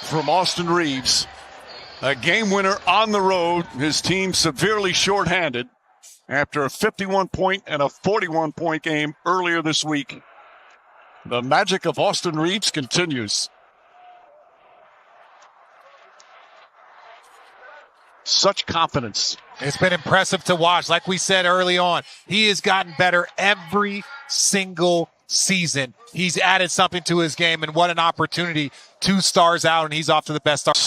from Austin Reaves. A game winner on the road. His team severely shorthanded after a 51-point and a 41-point game earlier this week. The magic of Austin Reaves continues. Such confidence. It's been impressive to watch. Like we said early on, he has gotten better every single season. He's added something to his game, and what an opportunity. 2 stars out, and he's off to the best start.